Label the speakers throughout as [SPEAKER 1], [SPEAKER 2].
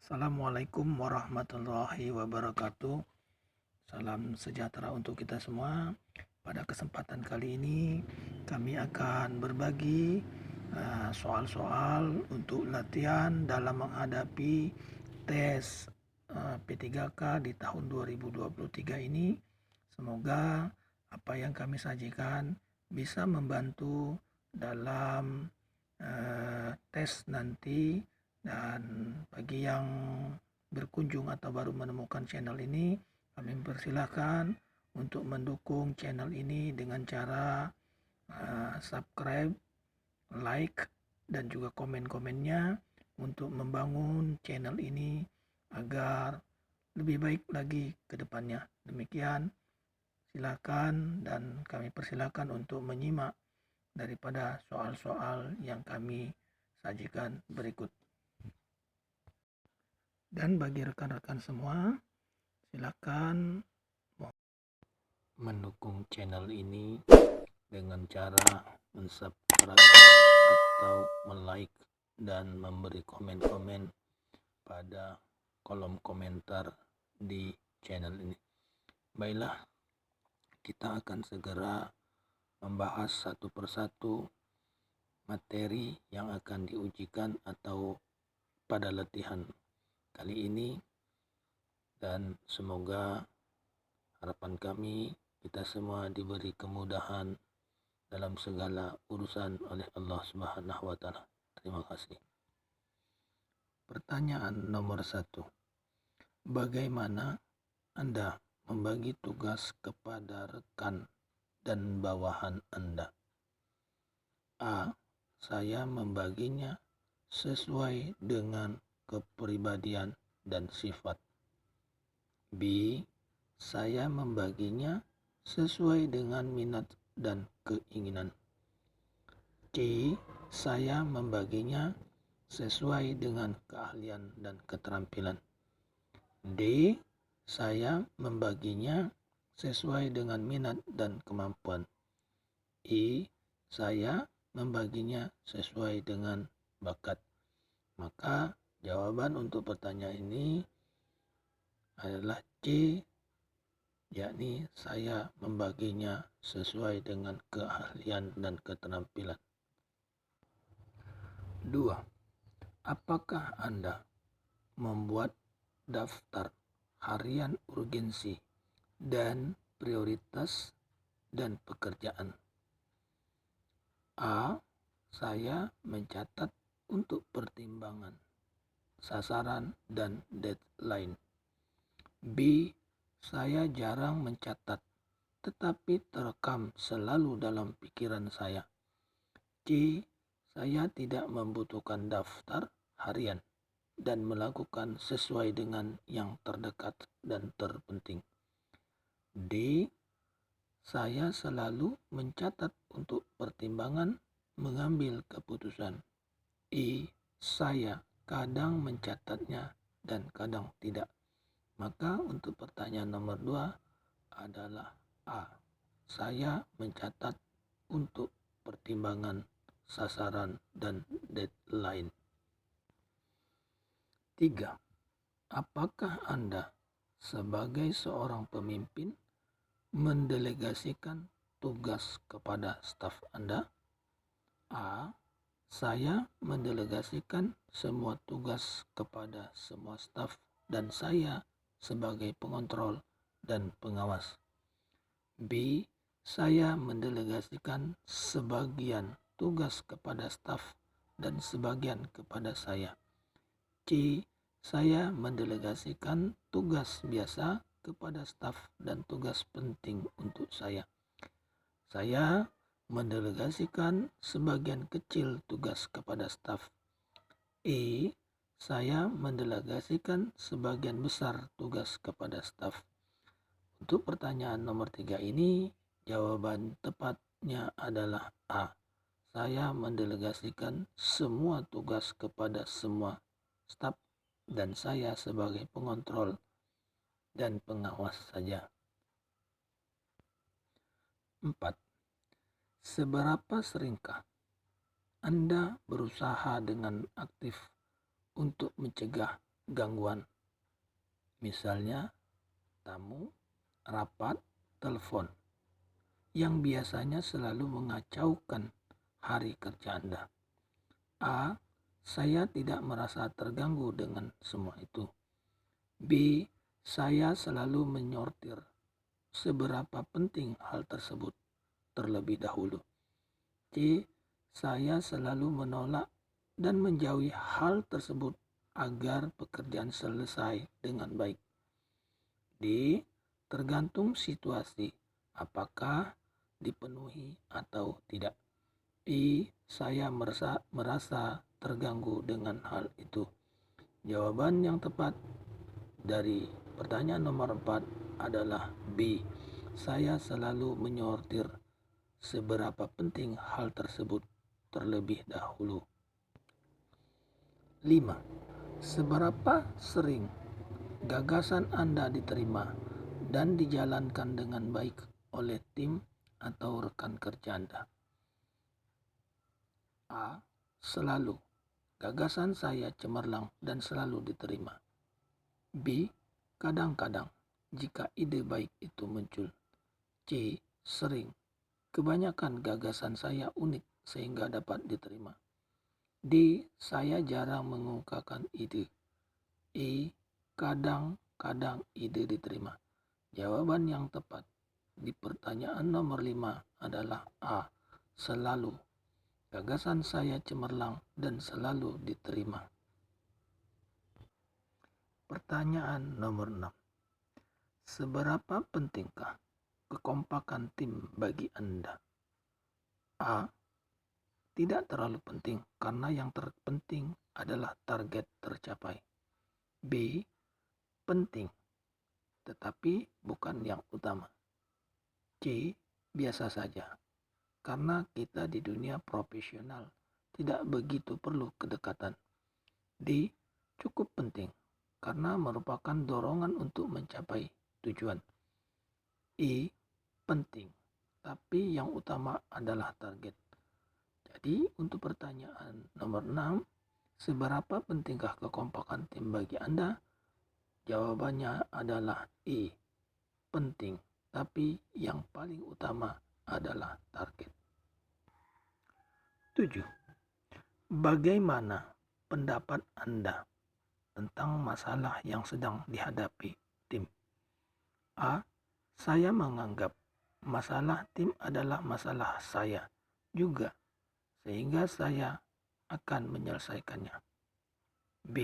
[SPEAKER 1] Assalamualaikum warahmatullahi wabarakatuh. Salam sejahtera untuk kita semua. Pada kesempatan kali ini kami akan berbagi soal-soal untuk latihan dalam menghadapi tes P3K di tahun 2023 ini. Semoga apa yang kami sajikan bisa membantu dalam tes nanti. Dan bagi yang berkunjung atau baru menemukan channel ini, kami mempersilahkan untuk mendukung channel ini dengan cara subscribe, like, dan juga komen-komennya untuk membangun channel ini agar lebih baik lagi ke depannya. Demikian, silakan dan kami persilakan untuk menyimak daripada soal-soal yang kami sajikan berikut. Dan bagi rekan-rekan semua, silakan mendukung channel ini dengan cara mensubscribe atau like dan memberi komen-komen pada kolom komentar di channel ini. Baiklah, kita akan segera membahas satu persatu materi yang akan diujikan atau pada latihan kali ini, dan semoga harapan kami kita semua diberi kemudahan dalam segala urusan oleh Allah Subhanahu wa Ta'ala. Terima kasih. Pertanyaan nomor 1. Bagaimana Anda membagi tugas kepada rekan dan bawahan Anda? A. Saya membaginya sesuai dengan kepribadian dan sifat. B. Saya membaginya sesuai dengan minat dan keinginan. C. Saya membaginya sesuai dengan keahlian dan keterampilan. D. Saya membaginya sesuai dengan minat dan kemampuan. E. Saya membaginya sesuai dengan bakat. Maka jawaban untuk pertanyaan ini adalah C, yakni saya membaginya sesuai dengan keahlian dan keterampilan. 2. Apakah Anda membuat daftar harian urgensi dan prioritas dan pekerjaan? A. Saya mencatat untuk pertimbangan, sasaran, dan deadline. B. Saya jarang mencatat, tetapi terekam selalu dalam pikiran saya. C. Saya tidak membutuhkan daftar harian dan melakukan sesuai dengan yang terdekat dan terpenting. D. Saya selalu mencatat untuk pertimbangan mengambil keputusan. E. Saya kadang mencatatnya dan kadang tidak. Maka untuk pertanyaan nomor 2 adalah A. Saya mencatat untuk pertimbangan, sasaran, dan deadline. 3. Apakah Anda sebagai seorang pemimpin mendelegasikan tugas kepada staf Anda? A. Saya mendelegasikan semua tugas kepada semua staf dan saya sebagai pengontrol dan pengawas. B. Saya mendelegasikan sebagian tugas kepada staf dan sebagian kepada saya. C. Saya mendelegasikan tugas biasa kepada staf dan tugas penting untuk saya. Saya mendelegasikan sebagian kecil tugas kepada staf. E. Saya mendelegasikan sebagian besar tugas kepada staf. Untuk pertanyaan nomor 3 ini, jawaban tepatnya adalah A. Saya mendelegasikan semua tugas kepada semua staf dan saya sebagai pengontrol dan pengawas saja. 4. Seberapa seringkah Anda berusaha dengan aktif untuk mencegah gangguan, misalnya tamu, rapat, telepon, yang biasanya selalu mengacaukan hari kerja Anda. A. Saya tidak merasa terganggu dengan semua itu. B. Saya selalu menyortir seberapa penting hal tersebut terlebih dahulu. C. Saya selalu menolak dan menjauhi hal tersebut agar pekerjaan selesai dengan baik. D. Tergantung situasi, apakah dipenuhi atau tidak. E. Saya merasa terganggu dengan hal itu. Jawaban yang tepat dari pertanyaan nomor 4 adalah B. Saya selalu menyortir seberapa penting hal tersebut terlebih dahulu. 5. Seberapa sering gagasan Anda diterima dan dijalankan dengan baik oleh tim atau rekan kerja Anda? A. Selalu. Gagasan saya cemerlang dan selalu diterima. B. Kadang-kadang jika ide baik itu muncul. C. Sering. Kebanyakan gagasan saya unik sehingga dapat diterima. D. Saya jarang mengungkapkan ide. E. Kadang-kadang ide diterima. Jawaban yang tepat di pertanyaan nomor 5 adalah A. Selalu. Gagasan saya cemerlang dan selalu diterima. Pertanyaan nomor 6. Seberapa pentingkah kekompakan tim bagi Anda? A. Tidak terlalu penting karena yang terpenting adalah target tercapai. B. Penting tetapi bukan yang utama. C. Biasa saja karena kita di dunia profesional tidak begitu perlu kedekatan. D. Cukup penting karena merupakan dorongan untuk mencapai tujuan. E. Penting tapi yang utama adalah target. Jadi untuk pertanyaan nomor 6, seberapa pentingkah kekompakan tim bagi Anda? Jawabannya adalah E. Penting, tapi yang paling utama adalah target. 7. Bagaimana pendapat Anda tentang masalah yang sedang dihadapi tim? A. Saya menganggap masalah tim adalah masalah saya juga, sehingga saya akan menyelesaikannya. B.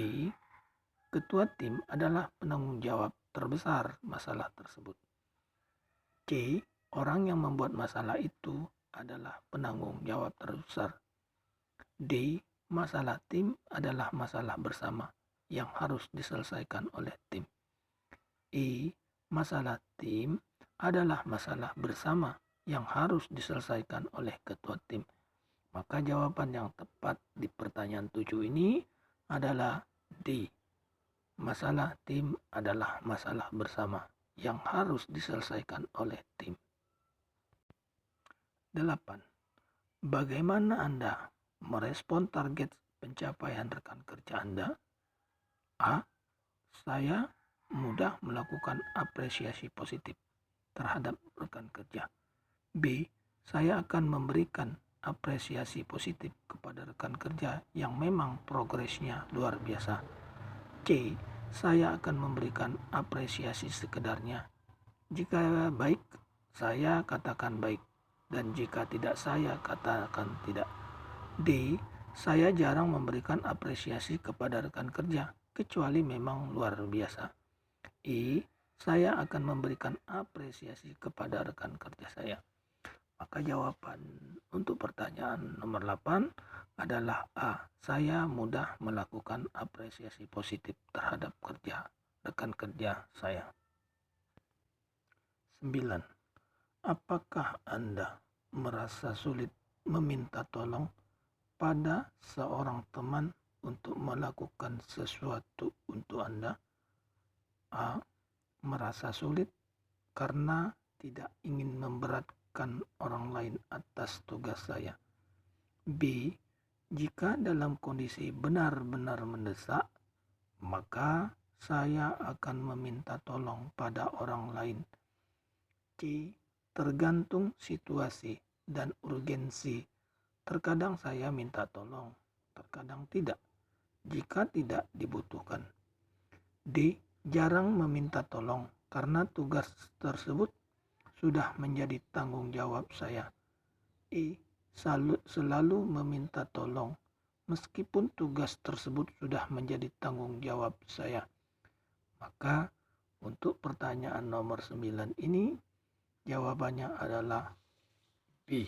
[SPEAKER 1] Ketua tim adalah penanggung jawab terbesar masalah tersebut. C. Orang yang membuat masalah itu adalah penanggung jawab terbesar. D. Masalah tim adalah masalah bersama yang harus diselesaikan oleh tim. E. Masalah tim adalah masalah bersama yang harus diselesaikan oleh ketua tim. Maka jawaban yang tepat di pertanyaan 7 ini adalah D. Masalah tim adalah masalah bersama yang harus diselesaikan oleh tim. 8. Bagaimana Anda merespon target pencapaian rekan kerja Anda? A. Saya mudah melakukan apresiasi positif terhadap rekan kerja. B. Saya akan memberikan apresiasi positif kepada rekan kerja yang memang progresnya luar biasa. C. Saya akan memberikan apresiasi sekedarnya. Jika baik, saya katakan baik. Dan jika tidak, saya katakan tidak. D. Saya jarang memberikan apresiasi kepada rekan kerja, kecuali memang luar biasa. E. Saya akan memberikan apresiasi kepada rekan kerja saya. Maka jawaban untuk pertanyaan nomor 8 adalah A. Saya mudah melakukan apresiasi positif terhadap rekan kerja saya. 9. Apakah Anda merasa sulit meminta tolong pada seorang teman untuk melakukan sesuatu untuk Anda? A. Merasa sulit karena tidak ingin memberatkan orang lain atas tugas saya. B. Jika dalam kondisi benar-benar mendesak, maka saya akan meminta tolong pada orang lain. C. Tergantung situasi dan urgensi. Terkadang saya minta tolong, terkadang tidak, jika tidak dibutuhkan. D. Jarang meminta tolong karena tugas tersebut sudah menjadi tanggung jawab saya. E. Selalu meminta tolong meskipun tugas tersebut sudah menjadi tanggung jawab saya. Maka untuk pertanyaan nomor 9 ini jawabannya adalah B.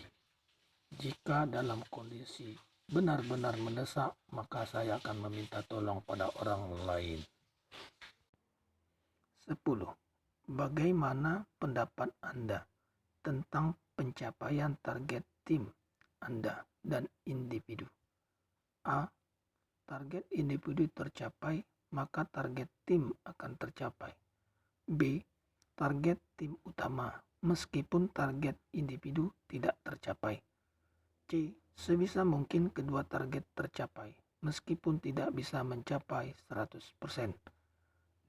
[SPEAKER 1] Jika dalam kondisi benar-benar mendesak, maka saya akan meminta tolong pada orang lain. 10. Bagaimana pendapat Anda tentang pencapaian target tim Anda dan individu? A. Target individu tercapai, maka target tim akan tercapai. B. Target tim utama, meskipun target individu tidak tercapai. C. Sebisa mungkin kedua target tercapai, meskipun tidak bisa mencapai 100%.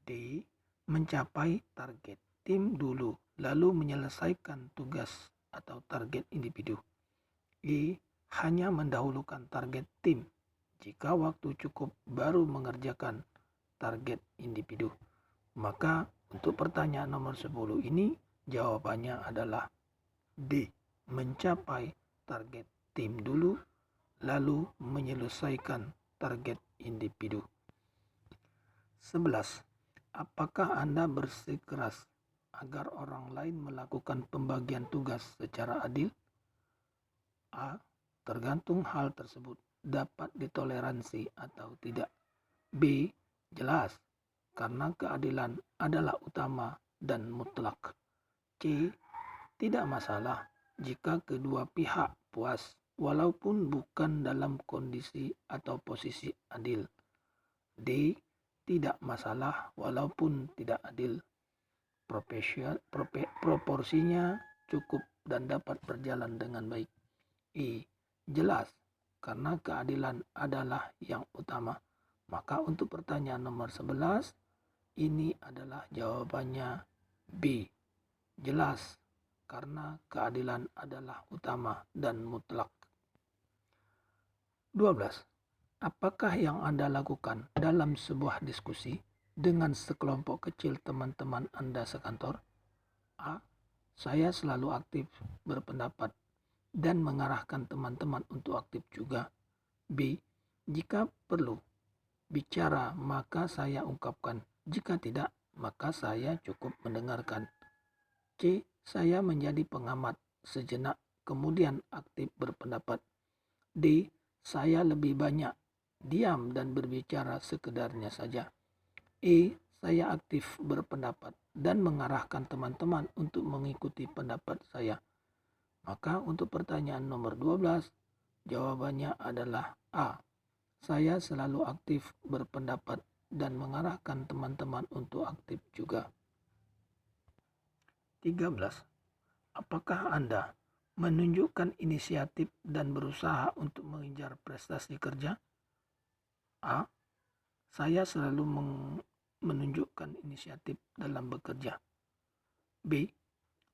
[SPEAKER 1] D. Mencapai target tim dulu, lalu menyelesaikan tugas atau target individu. E. Hanya mendahulukan target tim. Jika waktu cukup baru mengerjakan target individu. Maka untuk pertanyaan nomor 10 ini jawabannya adalah D. Mencapai target tim dulu, lalu menyelesaikan target individu. 11. Apakah Anda bersikeras agar orang lain melakukan pembagian tugas secara adil? A. Tergantung hal tersebut dapat ditoleransi atau tidak. B. Jelas, karena keadilan adalah utama dan mutlak. C. Tidak masalah jika kedua pihak puas, walaupun bukan dalam kondisi atau posisi adil. D. Tidak masalah walaupun tidak adil. Proporsinya cukup dan dapat berjalan dengan baik. E. Jelas, karena keadilan adalah yang utama. Maka untuk pertanyaan nomor 11, ini adalah jawabannya B. Jelas, karena keadilan adalah utama dan mutlak. 12. Apakah yang Anda lakukan dalam sebuah diskusi dengan sekelompok kecil teman-teman Anda sekantor? A. Saya selalu aktif berpendapat dan mengarahkan teman-teman untuk aktif juga. B. Jika perlu bicara, maka saya ungkapkan. Jika tidak, maka saya cukup mendengarkan. C. Saya menjadi pengamat sejenak, kemudian aktif berpendapat. D. Saya lebih banyak diam dan berbicara sekedarnya saja. E. Saya aktif berpendapat dan mengarahkan teman-teman untuk mengikuti pendapat saya. Maka untuk pertanyaan nomor 12, jawabannya adalah A. Saya selalu aktif berpendapat dan mengarahkan teman-teman untuk aktif juga. 13. Apakah Anda menunjukkan inisiatif dan berusaha untuk mengejar prestasi kerja? A. Saya selalu menunjukkan inisiatif dalam bekerja. B.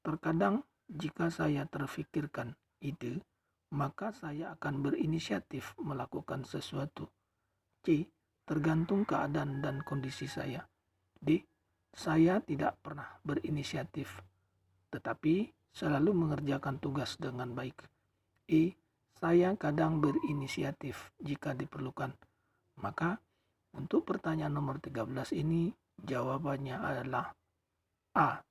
[SPEAKER 1] Terkadang jika saya terfikirkan ide, maka saya akan berinisiatif melakukan sesuatu. C. Tergantung keadaan dan kondisi saya. D. Saya tidak pernah berinisiatif, tetapi selalu mengerjakan tugas dengan baik. E. Saya kadang berinisiatif jika diperlukan. Maka untuk pertanyaan nomor 13 ini jawabannya adalah A.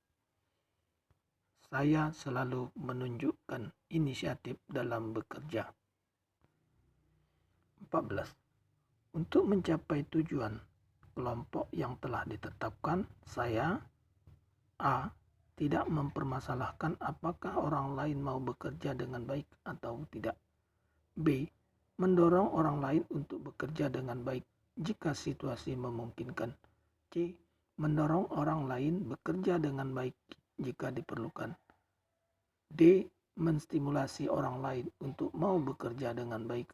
[SPEAKER 1] Saya selalu menunjukkan inisiatif dalam bekerja. 14. Untuk mencapai tujuan kelompok yang telah ditetapkan, saya A. Tidak mempermasalahkan apakah orang lain mau bekerja dengan baik atau tidak. B. Mendorong orang lain untuk bekerja dengan baik jika situasi memungkinkan. C. Mendorong orang lain bekerja dengan baik jika diperlukan. D. Menstimulasi orang lain untuk mau bekerja dengan baik.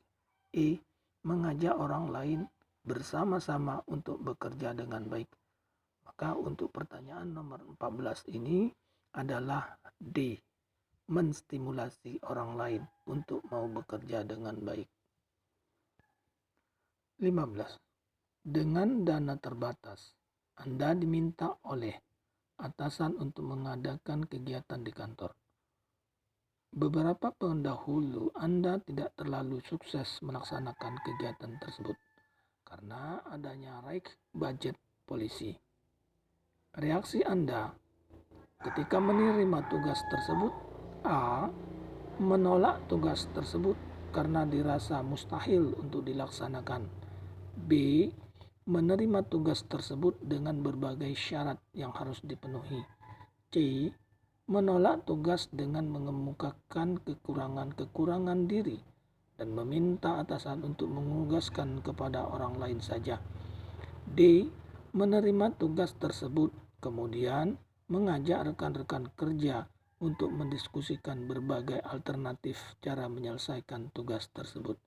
[SPEAKER 1] E. Mengajak orang lain bersama-sama untuk bekerja dengan baik. Maka untuk pertanyaan nomor 14 ini adalah D. Menstimulasi orang lain untuk mau bekerja dengan baik. 15. Dengan dana terbatas, Anda diminta oleh atasan untuk mengadakan kegiatan di kantor. Beberapa pendahulu Anda tidak terlalu sukses melaksanakan kegiatan tersebut karena adanya raik budget polisi. Reaksi Anda ketika menerima tugas tersebut: A. Menolak tugas tersebut karena dirasa mustahil untuk dilaksanakan. B. Menerima tugas tersebut dengan berbagai syarat yang harus dipenuhi. C. Menolak tugas dengan mengemukakan kekurangan-kekurangan diri dan meminta atasan untuk menugaskan kepada orang lain saja. D. Menerima tugas tersebut kemudian mengajak rekan-rekan kerja untuk mendiskusikan berbagai alternatif cara menyelesaikan tugas tersebut.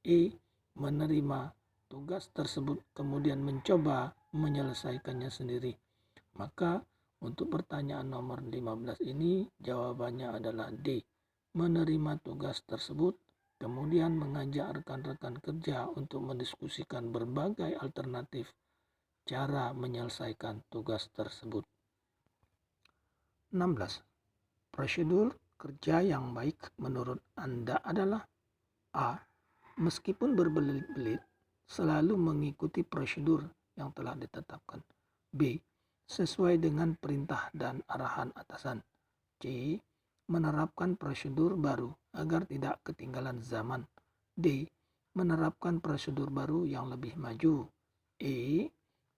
[SPEAKER 1] E. Menerima tugas tersebut kemudian mencoba menyelesaikannya sendiri. Maka untuk pertanyaan nomor 15 ini jawabannya adalah D. Menerima tugas tersebut kemudian mengajak rekan-rekan kerja untuk mendiskusikan berbagai alternatif cara menyelesaikan tugas tersebut. 16. Prosedur kerja yang baik menurut Anda adalah: A. Meskipun berbelit-belit, selalu mengikuti prosedur yang telah ditetapkan. B. Sesuai dengan perintah dan arahan atasan. C. Menerapkan prosedur baru agar tidak ketinggalan zaman. D. Menerapkan prosedur baru yang lebih maju. E.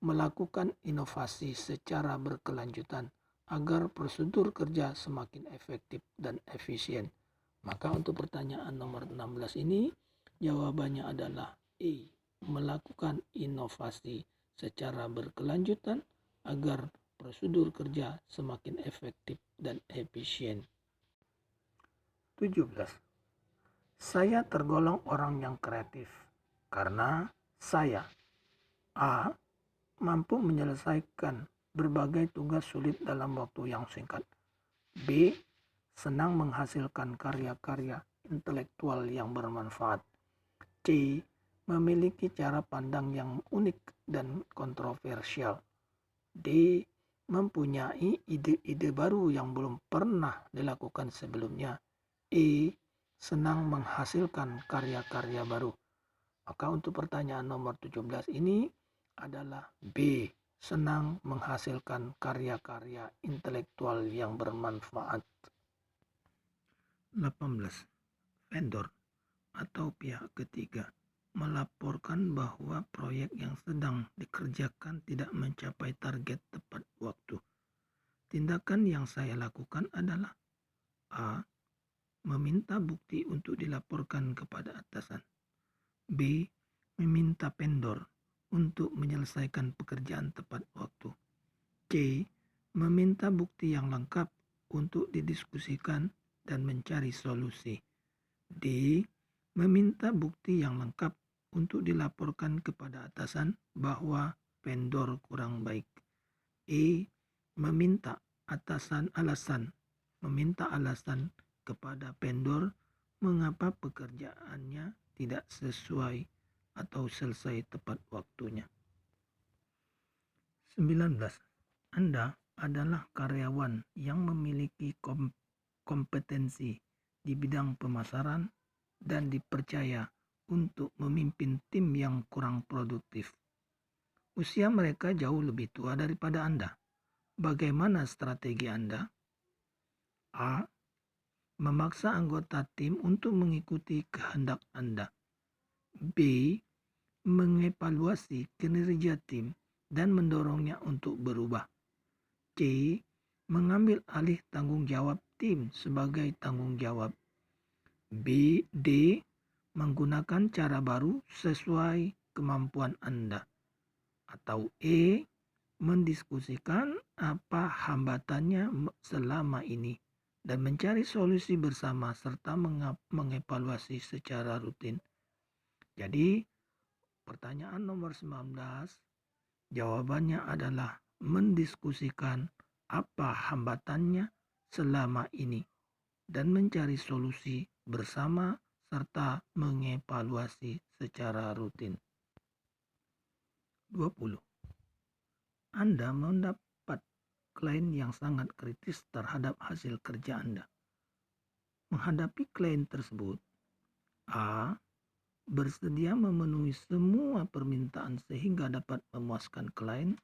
[SPEAKER 1] Melakukan inovasi secara berkelanjutan agar prosedur kerja semakin efektif dan efisien. Maka untuk pertanyaan nomor 16 ini jawabannya adalah E. Melakukan inovasi secara berkelanjutan agar prosedur kerja semakin efektif dan efisien. 17. Saya tergolong orang yang kreatif karena saya: A. Mampu menyelesaikan berbagai tugas sulit dalam waktu yang singkat. B. Senang menghasilkan karya-karya intelektual yang bermanfaat. C. Memiliki cara pandang yang unik dan kontroversial. D. Mempunyai ide-ide baru yang belum pernah dilakukan sebelumnya. E. Senang menghasilkan karya-karya baru. Maka untuk pertanyaan nomor 17 ini adalah B. Senang menghasilkan karya-karya intelektual yang bermanfaat. 18. Vendor atau pihak ketiga melaporkan bahwa proyek yang sedang dikerjakan tidak mencapai target tepat waktu. Tindakan yang saya lakukan adalah: A. Meminta bukti untuk dilaporkan kepada atasan. B. Meminta vendor untuk menyelesaikan pekerjaan tepat waktu. C. Meminta bukti yang lengkap untuk didiskusikan dan mencari solusi. D. Meminta bukti yang lengkap untuk dilaporkan kepada atasan bahwa vendor kurang baik. E. Meminta alasan kepada vendor mengapa pekerjaannya tidak sesuai atau selesai tepat waktunya. 19. Anda adalah karyawan yang memiliki kompetensi di bidang pemasaran dan dipercaya untuk memimpin tim yang kurang produktif. Usia mereka jauh lebih tua daripada Anda. Bagaimana strategi Anda? A. Memaksa anggota tim untuk mengikuti kehendak Anda. B. Mengevaluasi kinerja tim dan mendorongnya untuk berubah. C. Mengambil alih tanggung jawab tim sebagai tanggung jawab. D. Menggunakan cara baru sesuai kemampuan Anda. Atau E. Mendiskusikan apa hambatannya selama ini dan mencari solusi bersama serta mengevaluasi secara rutin. Jadi Pertanyaan nomor 19, jawabannya adalah mendiskusikan apa hambatannya selama ini dan mencari solusi bersama serta mengevaluasi secara rutin. 20. Anda mendapat klien yang sangat kritis terhadap hasil kerja Anda. Menghadapi klien tersebut, A. Bersedia memenuhi semua permintaan sehingga dapat memuaskan klien.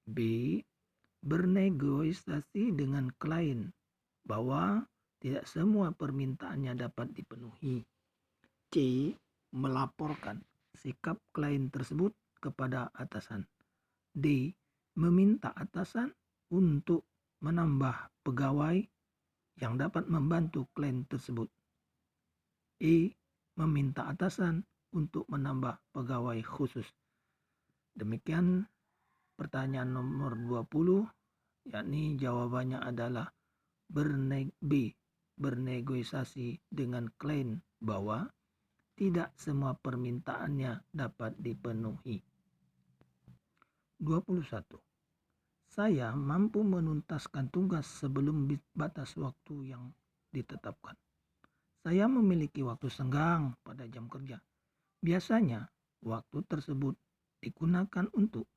[SPEAKER 1] B. Bernegosiasi dengan klien bahwa tidak semua permintaannya dapat dipenuhi. C. Melaporkan sikap klien tersebut kepada atasan. D. Meminta atasan untuk menambah pegawai yang dapat membantu klien tersebut. E. Meminta atasan untuk menambah pegawai khusus. Demikian pertanyaan nomor 20, yakni jawabannya adalah B. Bernegosiasi dengan klien bahwa tidak semua permintaannya dapat dipenuhi. 21. Saya mampu menuntaskan tugas sebelum batas waktu yang ditetapkan. Saya memiliki waktu senggang pada jam kerja. Biasanya, waktu tersebut digunakan untuk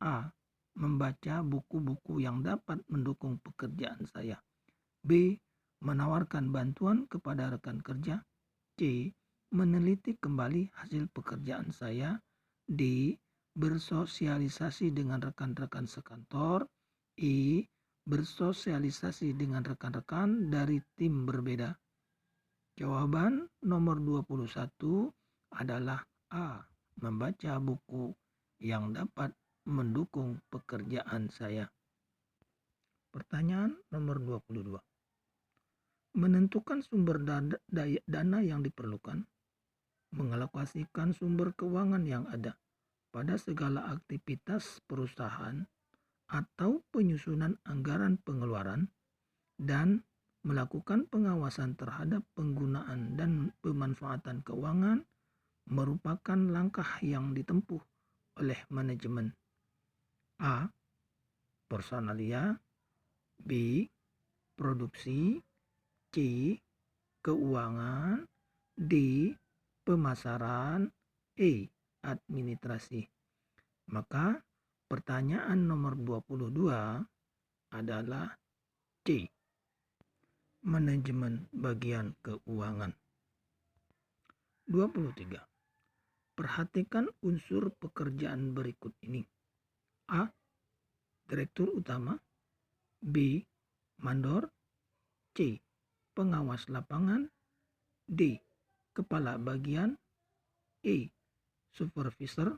[SPEAKER 1] A. Membaca buku-buku yang dapat mendukung pekerjaan saya. B. Menawarkan bantuan kepada rekan kerja. C. Meneliti kembali hasil pekerjaan saya. D. Bersosialisasi dengan rekan-rekan sekantor. E. Bersosialisasi dengan rekan-rekan dari tim berbeda. Jawaban nomor 21 adalah A. Membaca buku yang dapat mendukung pekerjaan saya. Pertanyaan nomor 22. Menentukan sumber dana yang diperlukan. Mengalokasikan sumber keuangan yang ada pada segala aktivitas perusahaan atau penyusunan anggaran pengeluaran dan melakukan pengawasan terhadap penggunaan dan pemanfaatan keuangan merupakan langkah yang ditempuh oleh manajemen. A. Personalia. B. Produksi. C. Keuangan. D. Pemasaran. E. Administrasi. Maka pertanyaan nomor 22 adalah C. Manajemen bagian keuangan. 23. Perhatikan unsur pekerjaan berikut ini. A. Direktur utama. B. Mandor. C. Pengawas lapangan. D. Kepala bagian. E. Supervisor.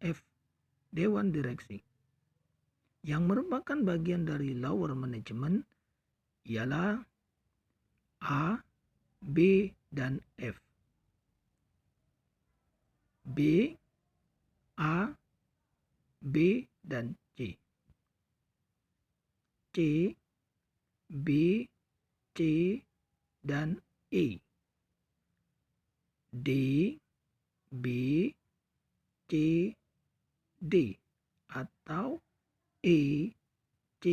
[SPEAKER 1] F. Dewan direksi. Yang merupakan bagian dari lower management ialah A, B, dan F. B, A, B, dan C. C, B, C, dan E. D, B, C, D. Atau E, C,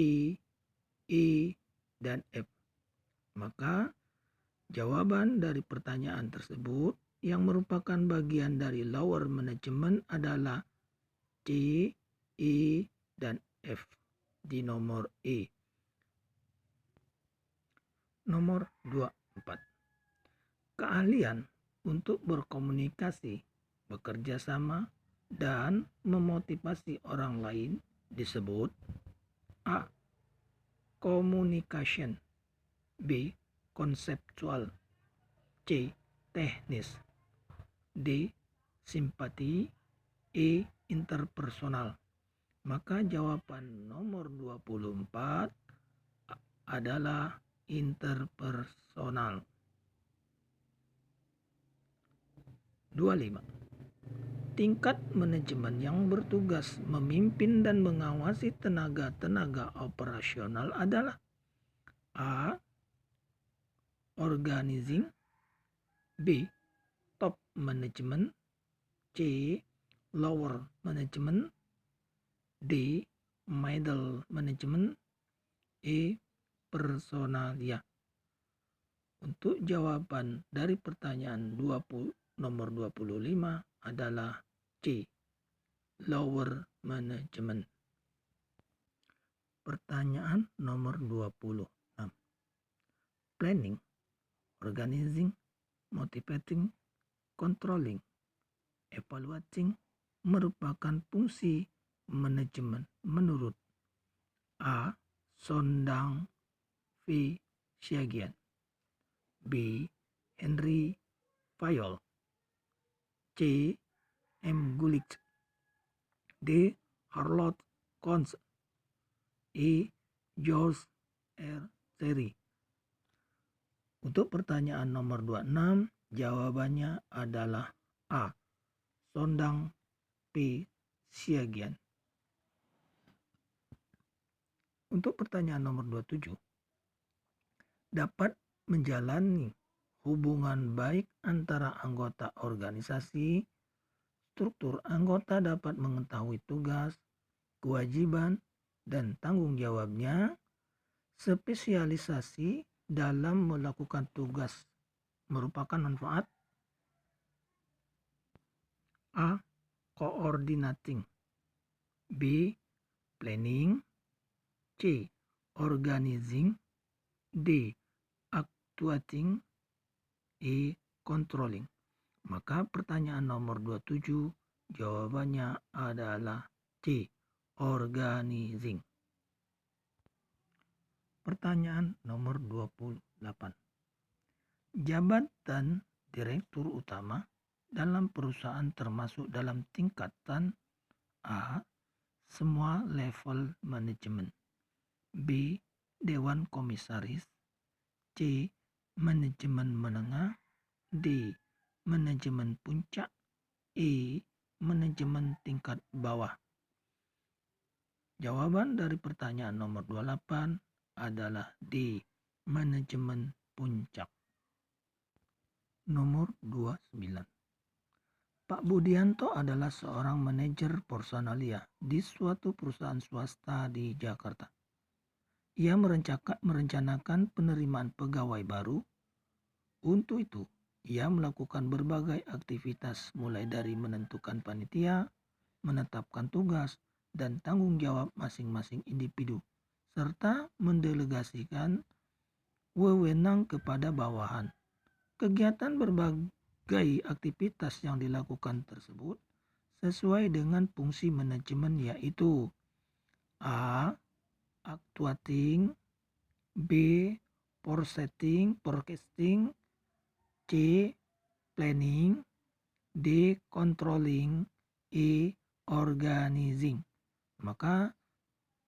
[SPEAKER 1] E, dan F. Maka jawaban dari pertanyaan tersebut yang merupakan bagian dari lower management adalah C, E, dan F di nomor E. Nomor 24. Keahlian untuk berkomunikasi, bekerja sama, dan memotivasi orang lain disebut A. Communication. B. Konseptual. C. Teknis. D. Simpati. E. Interpersonal. Maka jawaban nomor 24 adalah interpersonal. 25. Tingkat manajemen yang bertugas memimpin dan mengawasi tenaga-tenaga operasional adalah A. Organizing. B. Top management. C. Lower management, D. Middle management, E. Personalia. Untuk jawaban dari pertanyaan nomor 25 adalah C. Lower management. Pertanyaan nomor 26. Planning, organizing, motivating, controlling, evaluating merupakan fungsi manajemen menurut A. Sondang V. Siagian, B. Henry Fayol, C. M. Gulick, D. Harold Kons, E. George R. Terry. Untuk pertanyaan nomor 26, jawabannya adalah A. Sondang P. Siagian. Untuk pertanyaan nomor 27, dapat menjalani hubungan baik antara anggota organisasi. Struktur anggota dapat mengetahui tugas, kewajiban, dan tanggung jawabnya. Spesialisasi dalam melakukan tugas merupakan manfaat. A. Coordinating, B. Planning, C. Organizing, D. Actuating, E. Controlling. Maka pertanyaan nomor 27 jawabannya adalah C. Organizing. Pertanyaan nomor 28. Jabatan direktur utama dalam perusahaan termasuk dalam tingkatan A. Semua level manajemen, B. Dewan Komisaris, C. Manajemen menengah, D. Manajemen puncak, E. Manajemen tingkat bawah. Jawaban dari pertanyaan nomor 28 adalah D. Manajemen puncak. Nomor 29. Pak Budianto adalah seorang manajer personalia di suatu perusahaan swasta di Jakarta. Ia merencanakan penerimaan pegawai baru. Untuk itu, ia melakukan berbagai aktivitas mulai dari menentukan panitia, menetapkan tugas dan tanggung jawab masing-masing individu, serta mendelegasikan wewenang kepada bawahan. Kegiatan berbagai aktivitas yang dilakukan tersebut sesuai dengan fungsi manajemen, yaitu A. Actuating, B. Forecasting, C. Planning, D. Controlling, E. Organizing. Maka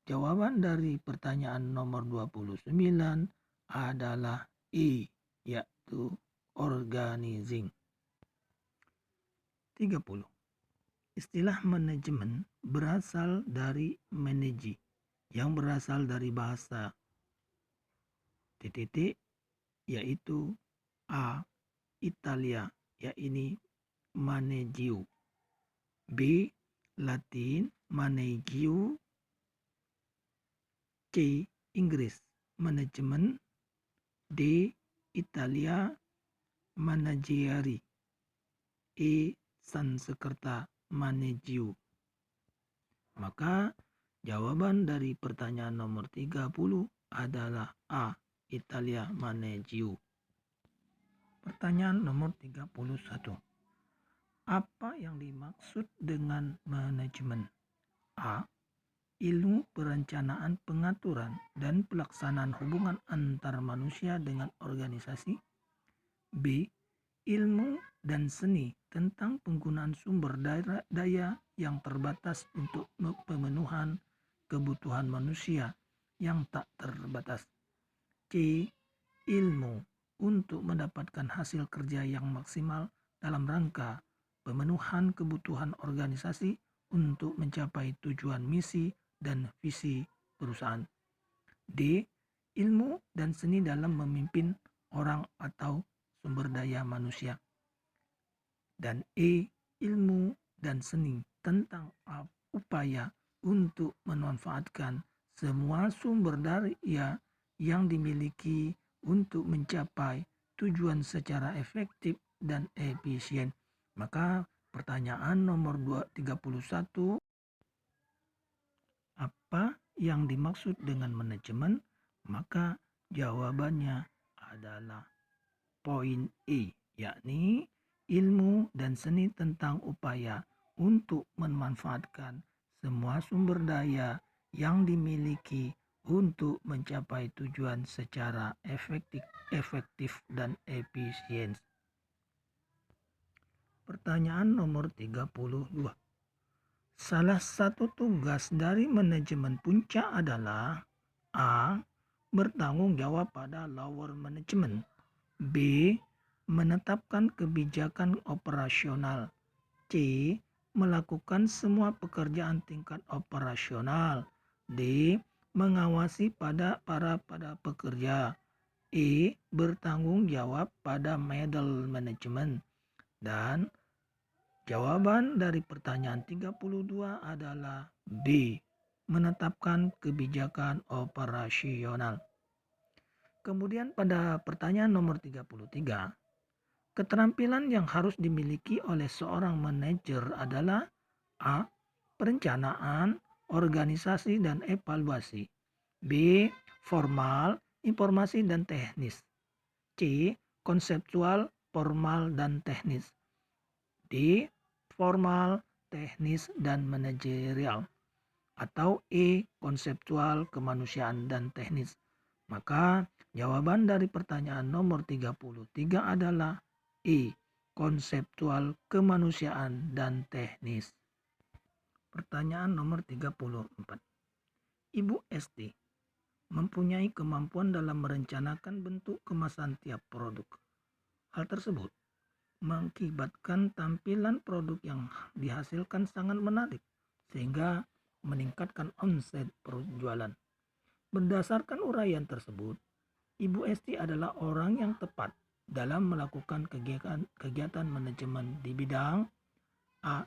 [SPEAKER 1] jawaban dari pertanyaan nomor 29 adalah E, yaitu organizing. 30. Istilah manajemen berasal dari manage, yang berasal dari bahasa yaitu A. Italia, yaitu managio, B. Latin managio, C. Inggris manajemen, D. Italia manageriali, E. Sanskerta managio. Maka jawaban dari pertanyaan nomor 30 adalah A. Italia managio. Pertanyaan nomor 31. Apa yang dimaksud dengan manajemen? A. Ilmu perencanaan, pengaturan, dan pelaksanaan hubungan antar manusia dengan organisasi. B. Ilmu dan seni tentang penggunaan sumber daya yang terbatas untuk pemenuhan kebutuhan manusia yang tak terbatas. C. Ilmu untuk mendapatkan hasil kerja yang maksimal dalam rangka pemenuhan kebutuhan organisasi untuk mencapai tujuan misi dan visi perusahaan. D. Ilmu dan seni dalam memimpin orang atau sumber daya manusia. Dan E. ilmu dan seni tentang upaya untuk memanfaatkan semua sumber daya yang dimiliki untuk mencapai tujuan secara efektif dan efisien. Maka pertanyaan nomor 31, apa yang dimaksud dengan manajemen? Maka jawabannya adalah poin E, yakni ilmu dan seni tentang upaya untuk memanfaatkan semua sumber daya yang dimiliki untuk mencapai tujuan secara efektif dan efisien. Pertanyaan nomor 32. Salah satu tugas dari manajemen puncak adalah A. Bertanggung jawab pada lower management, B. Menetapkan kebijakan operasional, C. Melakukan semua pekerjaan tingkat operasional, D. Mengawasi pada pekerja, E. Bertanggung jawab pada middle management. Dan jawaban dari pertanyaan 32 adalah B. Menetapkan kebijakan operasional. Kemudian pada pertanyaan nomor 33, keterampilan yang harus dimiliki oleh seorang manajer adalah A. Perencanaan, organisasi, dan evaluasi, B. Formal, informasi dan teknis, C. Konseptual, formal, dan teknis, D. Formal, teknis, dan manajerial, atau E. Konseptual, kemanusiaan, dan teknis. Maka jawaban dari pertanyaan nomor 33 adalah E. Konseptual, kemanusiaan, dan teknis. Pertanyaan nomor 34. Ibu Esti mempunyai kemampuan dalam merencanakan bentuk kemasan tiap produk. Hal tersebut mengakibatkan tampilan produk yang dihasilkan sangat menarik sehingga meningkatkan omset penjualan. Berdasarkan uraian tersebut, Ibu Esti adalah orang yang tepat dalam melakukan kegiatan manajemen di bidang A.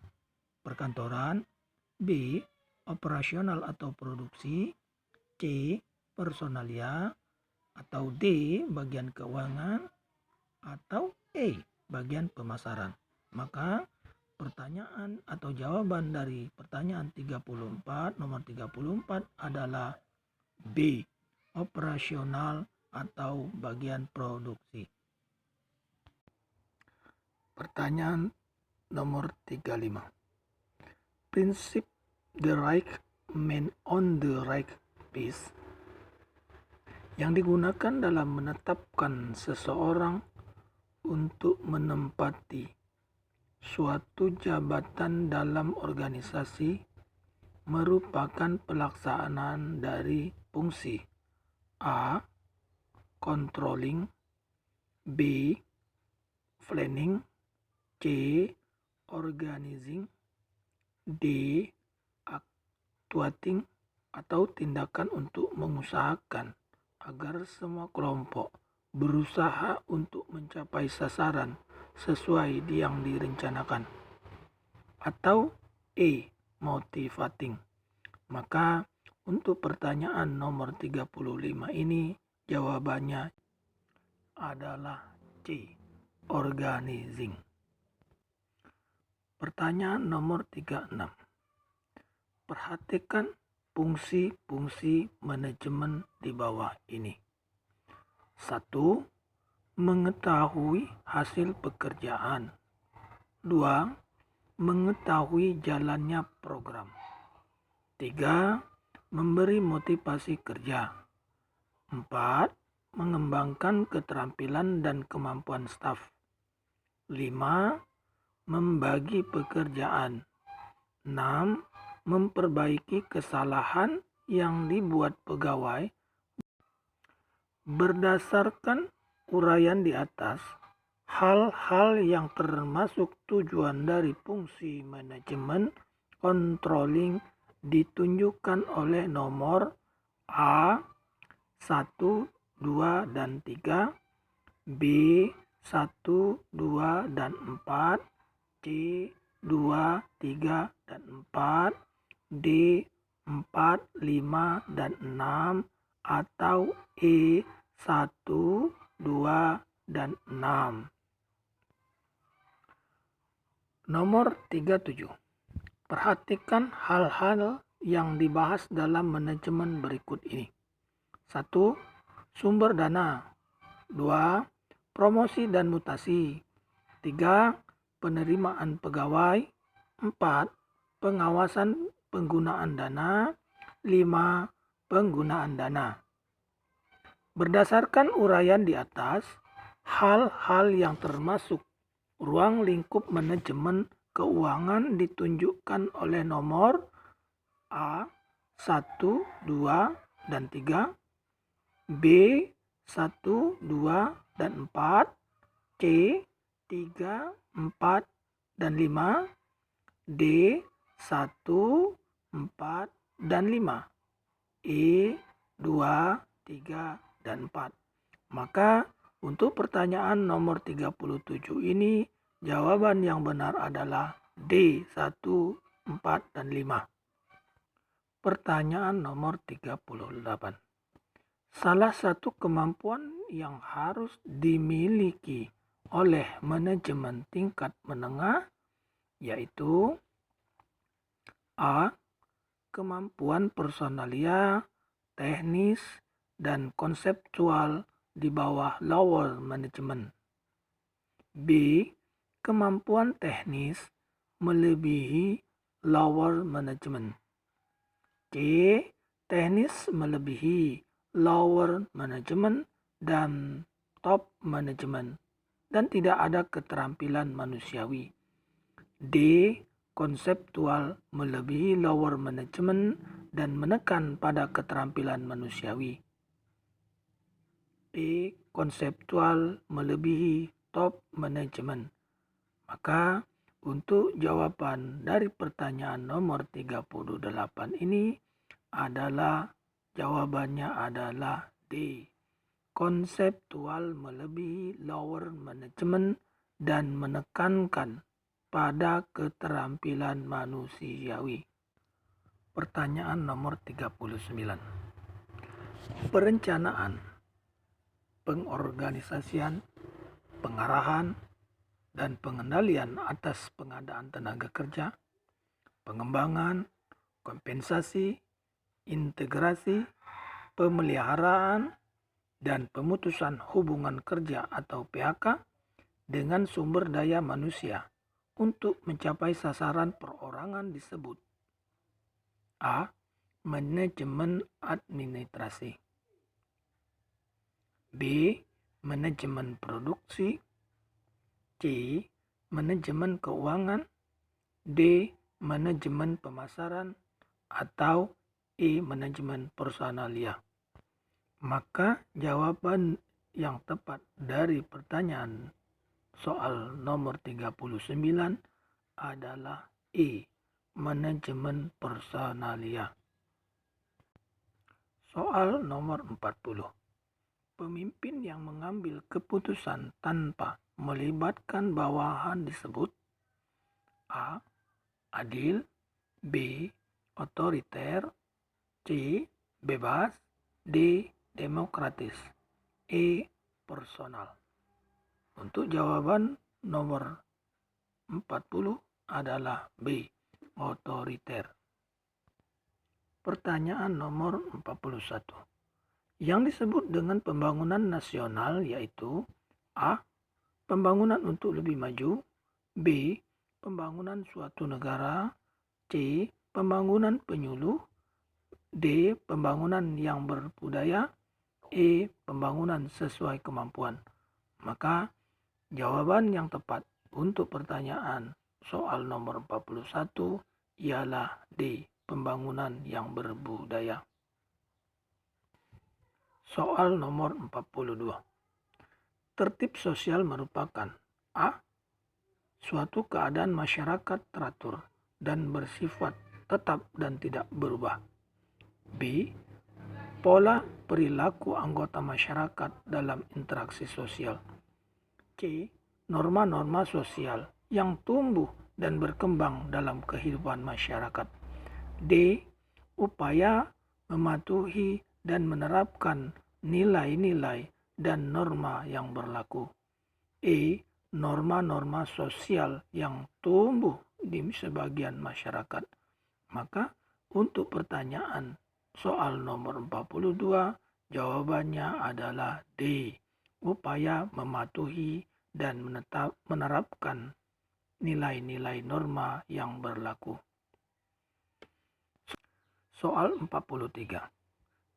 [SPEAKER 1] Perkantoran, B. Operasional atau produksi, C. Personalia, atau D. Bagian keuangan, atau E. Bagian pemasaran. Maka pertanyaan atau jawaban dari pertanyaan nomor 34 adalah B. Operasional atau bagian produksi. Pertanyaan nomor 35. Prinsip the right man on the right place yang digunakan dalam menetapkan seseorang untuk menempati suatu jabatan dalam organisasi merupakan pelaksanaan dari fungsi A. Controlling, B. Planning, C. Organizing, D. Actuating, atau tindakan untuk mengusahakan agar semua kelompok berusaha untuk mencapai sasaran sesuai yang direncanakan, atau E. Motivating. Maka untuk pertanyaan nomor 35 ini jawabannya adalah C. Organizing. Pertanyaan nomor 36. Perhatikan fungsi-fungsi manajemen di bawah ini. 1. Mengetahui hasil pekerjaan. 2. Mengetahui jalannya program. 3. Memberi motivasi kerja. 4. Mengembangkan keterampilan dan kemampuan staf. 5. Membagi pekerjaan. 6. Memperbaiki kesalahan yang dibuat pegawai. Berdasarkan uraian di atas, hal-hal yang termasuk tujuan dari fungsi manajemen controlling ditunjukkan oleh nomor A 1, 2, dan 3, B 1, 2, dan 4, C 2, 3, dan 4, D, 4, 5, dan 6, atau E, 1, 2, dan 6. Nomor 37. Perhatikan hal-hal yang dibahas dalam manajemen berikut ini. 1. Sumber dana. 2. Promosi dan mutasi. 3. Penerimaan pegawai. 4. Pengawasan penggunaan dana. 5. Penggunaan dana. Berdasarkan uraian di atas, hal-hal yang termasuk ruang lingkup manajemen keuangan ditunjukkan oleh nomor A, 1, 2, dan 3, B, 1, 2, dan 4, C, 3, 4, dan 5, D, 1, 4, dan 5, E, 2, 3, dan 4. Maka untuk pertanyaan nomor 37 ini, jawaban yang benar adalah D, 1, 4, dan 5. Pertanyaan nomor 38. Salah satu kemampuan yang harus dimiliki oleh manajemen tingkat menengah yaitu A. Kemampuan personalia, teknis, dan konseptual di bawah lower management. B. Kemampuan teknis melebihi lower management. C. Teknis melebihi lower management dan top management dan tidak ada keterampilan manusiawi. D. Konseptual melebihi lower management dan menekan pada keterampilan manusiawi. E. Konseptual melebihi top management. Maka untuk jawaban dari pertanyaan nomor 38 ini adalah jawabannya adalah D. Konseptual melebihi lower management dan menekankan pada keterampilan manusiawi. Pertanyaan nomor 39. Perencanaan, pengorganisasian, pengarahan, dan pengendalian atas pengadaan tenaga kerja, pengembangan, kompensasi, integrasi, pemeliharaan, dan pemutusan hubungan kerja atau PHK dengan sumber daya manusia untuk mencapai sasaran perorangan disebut A. Manajemen administrasi, B. Manajemen produksi, C. Manajemen keuangan, D. Manajemen pemasaran, atau E. Manajemen personalia. Maka jawaban yang tepat dari pertanyaan soal nomor 39 adalah E. Manajemen personalia. Soal nomor 40. Pemimpin yang mengambil keputusan tanpa melibatkan bawahan disebut A. Adil, B. Otoriter, C. Bebas, D. Demokratis, E. Personal. Untuk jawaban nomor 40 adalah B. Otoriter. Pertanyaan nomor 41. Yang disebut dengan pembangunan nasional yaitu A. Pembangunan untuk lebih maju, B. Pembangunan suatu negara, C. Pembangunan penyuluh, D. Pembangunan yang berbudaya, E. Pembangunan sesuai kemampuan. Maka jawaban yang tepat untuk pertanyaan soal nomor 41 ialah D. Pembangunan yang berbudaya. Soal nomor 42. Tertib sosial merupakan A. Suatu keadaan masyarakat teratur dan bersifat tetap dan tidak berubah. B. Pola perilaku anggota masyarakat dalam interaksi sosial. C. Norma-norma sosial yang tumbuh dan berkembang dalam kehidupan masyarakat. D. Upaya mematuhi dan menerapkan nilai-nilai dan norma yang berlaku. E. Norma-norma sosial yang tumbuh di sebagian masyarakat. Maka untuk pertanyaan soal nomor 42, jawabannya adalah D. Upaya mematuhi dan menerapkan nilai-nilai norma yang berlaku. Soal 43.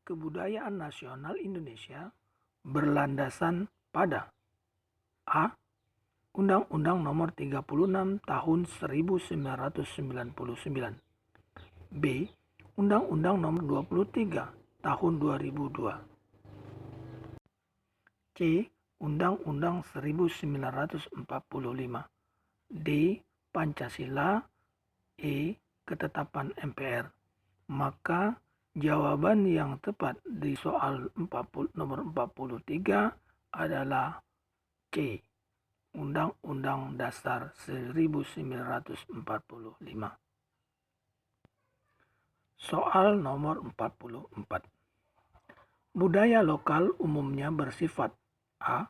[SPEAKER 1] Kebudayaan nasional Indonesia berlandasan pada A. Undang-Undang Nomor 36 Tahun 1999. B. Undang-Undang Nomor 23 Tahun 2002. C. Undang-Undang 1945. D. Pancasila. E. Ketetapan MPR. Maka jawaban yang tepat di soal nomor 43 adalah C. Undang-Undang Dasar 1945. Soal nomor 44. Budaya lokal umumnya bersifat A.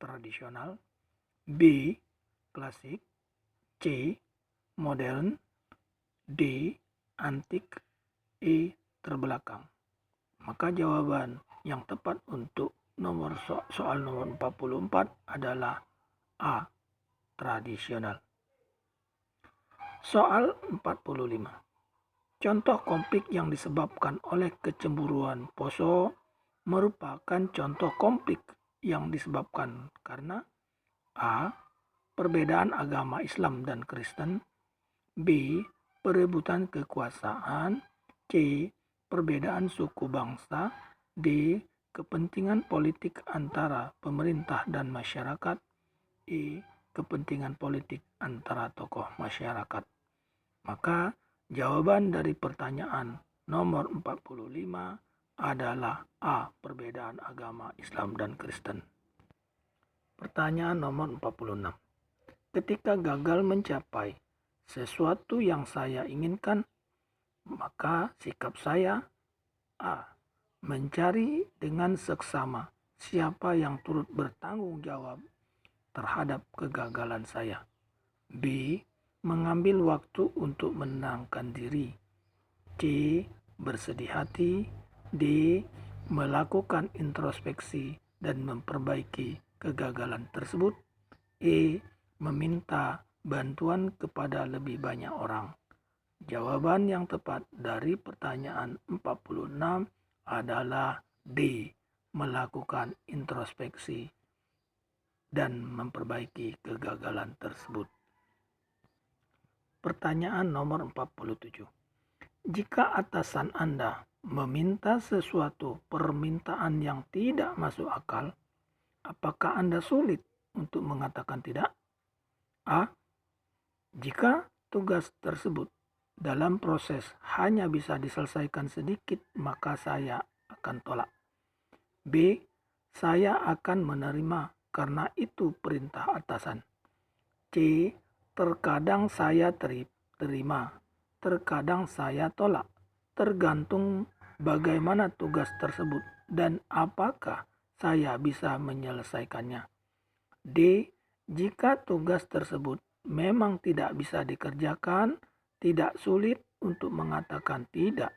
[SPEAKER 1] Tradisional, B. Klasik, C. Modern, D. Antik, E. Terbelakang. Maka jawaban yang tepat untuk soal nomor 44 adalah A. Tradisional. Soal 45. Contoh konflik yang disebabkan oleh kecemburuan Poso merupakan contoh konflik yang disebabkan karena A. Perbedaan agama Islam dan Kristen, B. Perebutan kekuasaan, C. Perbedaan suku bangsa, D. Kepentingan politik antara pemerintah dan masyarakat, E. Kepentingan politik antara tokoh masyarakat. Maka jawaban dari pertanyaan nomor 45 adalah A. Perbedaan agama Islam dan Kristen. Pertanyaan nomor 46. Ketika gagal mencapai sesuatu yang saya inginkan, maka sikap saya A. Mencari dengan seksama siapa yang turut bertanggung jawab terhadap kegagalan saya. B. Mengambil waktu untuk menenangkan diri. C. Bersedih hati. D. Melakukan introspeksi dan memperbaiki kegagalan tersebut. E. Meminta bantuan kepada lebih banyak orang. Jawaban yang tepat dari pertanyaan 46 adalah D. Melakukan introspeksi dan memperbaiki kegagalan tersebut. Pertanyaan nomor 47. Jika atasan Anda meminta sesuatu permintaan yang tidak masuk akal, apakah Anda sulit untuk mengatakan tidak? A. Jika tugas tersebut dalam proses hanya bisa diselesaikan sedikit, maka saya akan tolak. B. Saya akan menerima karena itu perintah atasan. C. Terkadang saya terima, terkadang saya tolak, tergantung bagaimana tugas tersebut dan apakah saya bisa menyelesaikannya. D. Jika tugas tersebut memang tidak bisa dikerjakan, tidak sulit untuk mengatakan tidak.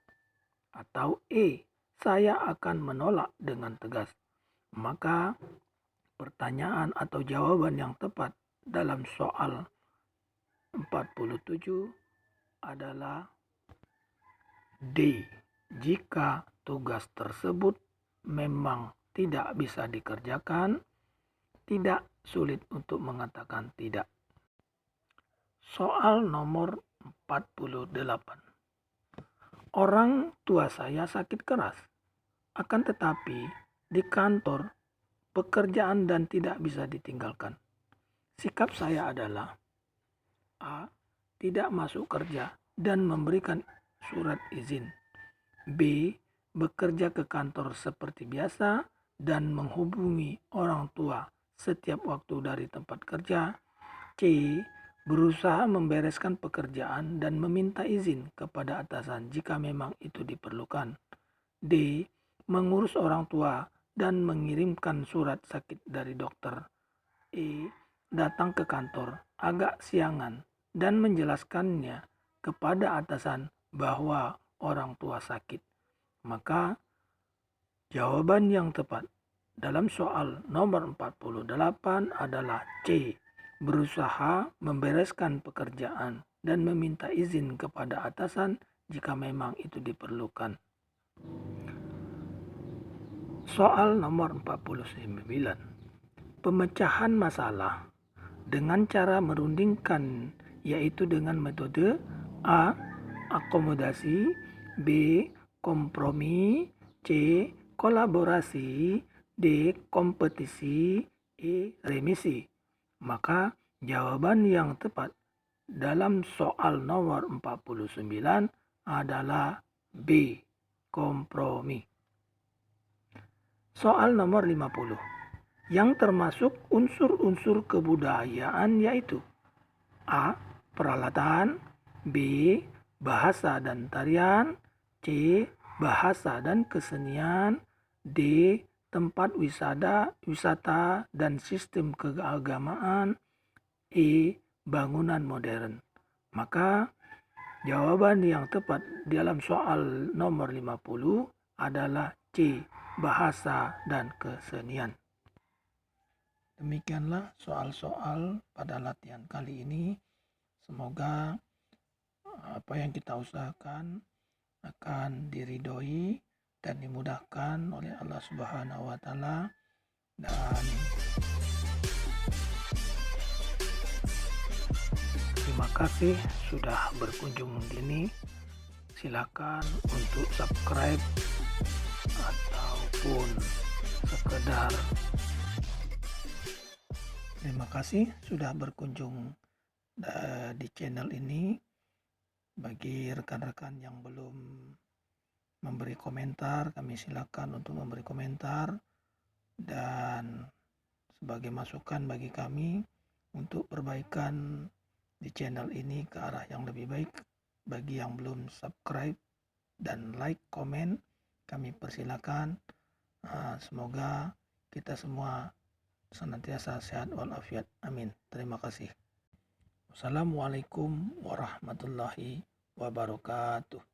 [SPEAKER 1] Atau E. Saya akan menolak dengan tegas. Maka pertanyaan atau jawaban yang tepat dalam soal 47 adalah D. Jika tugas tersebut memang tidak bisa dikerjakan, tidak sulit untuk mengatakan tidak. Soal nomor 48. Orang tua saya sakit keras, akan tetapi di kantor pekerjaan dan tidak bisa ditinggalkan. Sikap saya adalah A. Tidak masuk kerja dan memberikan surat izin. B. Bekerja ke kantor seperti biasa dan menghubungi orang tua setiap waktu dari tempat kerja. C. berusaha membereskan pekerjaan dan meminta izin kepada atasan jika memang itu diperlukan. D. Mengurus orang tua dan mengirimkan surat sakit dari dokter. E. Datang ke kantor agak siangan dan menjelaskannya kepada atasan bahwa orang tua sakit. Maka jawaban yang tepat dalam soal nomor 48 adalah C. Berusaha membereskan pekerjaan dan meminta izin kepada atasan jika memang itu diperlukan. Soal nomor 49. Pemecahan masalah dengan cara merundingkan, yaitu dengan metode A. Akomodasi, B. Kompromi, C. Kolaborasi, D. Kompetisi, E. Remisi. Maka jawaban yang tepat dalam soal nomor 49 adalah B. Kompromi. Soal nomor 50. Yang termasuk unsur-unsur kebudayaan yaitu A. Peralatan, B. Bahasa dan tarian, C. Bahasa dan kesenian, D. Tempat wisata dan sistem keagamaan, E. Bangunan modern. Maka jawaban yang tepat dalam soal nomor 50 adalah C. Bahasa dan kesenian. Demikianlah soal-soal pada latihan kali ini. Semoga apa yang kita usahakan akan diridhoi dan dimudahkan oleh Allah Subhanahu wa Ta'ala. Dan terima kasih sudah berkunjung di sini. Silakan untuk subscribe ataupun sekedar terima kasih sudah berkunjung di channel ini. Bagi rekan-rekan yang belum memberi komentar, kami silakan untuk memberi komentar dan sebagai masukan bagi kami untuk perbaikan di channel ini ke arah yang lebih baik. Bagi yang belum subscribe dan like, komen, kami persilakan. Semoga kita semua senantiasa sehat walafiat. Amin. Terima kasih. Wassalamualaikum warahmatullahi wabarakatuh.